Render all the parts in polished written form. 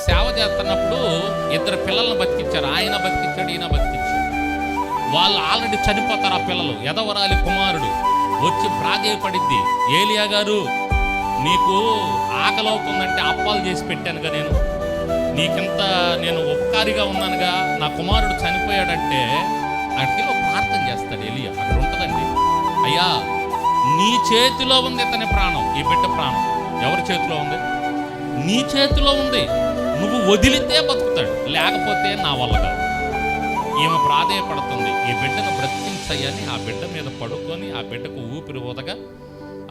సేవ చేస్తున్నప్పుడు ఇద్దరు పిల్లలను బతికించారు. ఆయన బతికించాడు, ఈయన బతికించాడు. వాళ్ళు ఆల్రెడీ చనిపోతారు. ఆ పిల్లలు ఎదవరాలి కుమారుడు వచ్చి ప్రాధేయపడిద్ది, ఏలియా గారు నీకు ఆకలి అవుతుందంటే అప్పాలు చేసి పెట్టానుగా, నీకింత నేను ఉపకారిగా ఉన్నానుగా, నా కుమారుడు చనిపోయాడంటే అక్కడికి ప్రార్థన చేస్తాడు ఏలియా. అక్కడ ఉంటుందండి, అయ్యా నీ చేతిలో ఉంది ఇతని ప్రాణం, ఈ బిడ్డ ప్రాణం ఎవరి చేతిలో ఉంది? నీ చేతిలో ఉంది. నువ్వు వదిలితే బతుకుతాడు, లేకపోతే నా వల్ల కాదు. ఈమె ప్రాధేయపడుతుంది, ఈ బిడ్డను బ్రతికించయ్యని ఆ బిడ్డ మీద పడుకొని ఆ బిడ్డకు ఊపిరి ఊదగా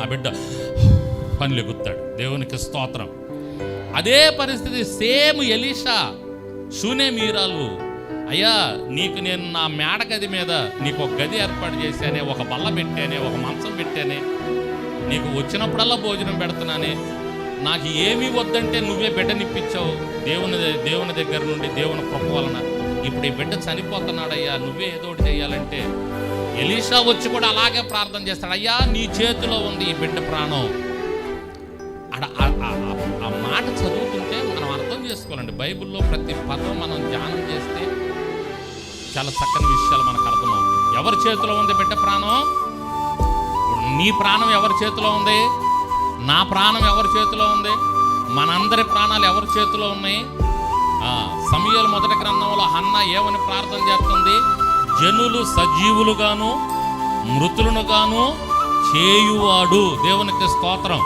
ఆ బిడ్డ పనిలెగుతాడు. దేవునికి స్తోత్రం. అదే పరిస్థితి సేమ్ ఎలీషా షూనేమీరాలు, అయ్యా నీకు నేను నా మేడ గది మీద నీకు ఒక గది ఏర్పాటు చేశానే, ఒక బల్ల పెట్టానే, ఒక మంచం పెట్టానే, నీకు వచ్చినప్పుడల్లా భోజనం పెడుతున్నానే, నాకు ఏమీ వద్దంటే నువ్వే బిడ్డనిప్పించావు దేవుని దగ్గర నుండి, దేవుని కృప వలన. ఇప్పుడు ఈ బిడ్డ చనిపోతున్నాడయ్యా, నువ్వే ఏదో ఒకటి చేయాలంటే ఎలీషా వచ్చి కూడా అలాగే ప్రార్థన చేస్తాడు, అయ్యా నీ చేతిలో ఉంది ఈ బిడ్డ ప్రాణం. ఆ మాట చదువుతుంటే మనం అర్థం చేసుకోవాలండి. బైబిల్లో ప్రతి పదం మనం ధ్యానం చేస్తే చాలా చక్కని విషయాలు మనకు అర్థమవుతాయి. ఎవరి చేతిలో ఉంది బిడ్డ ప్రాణం? నీ ప్రాణం ఎవరి చేతిలో ఉంది? నా ప్రాణం ఎవరి చేతిలో ఉంది? మనందరి ప్రాణాలు ఎవరి చేతిలో ఉన్నాయి? సమూయేలు మొదటి గ్రంథంలో హన్నా ఏమని ప్రార్థన చేస్తుంది? జనులు సజీవులుగాను మృతులను గాను చేయువాడు. దేవునికి స్తోత్రం.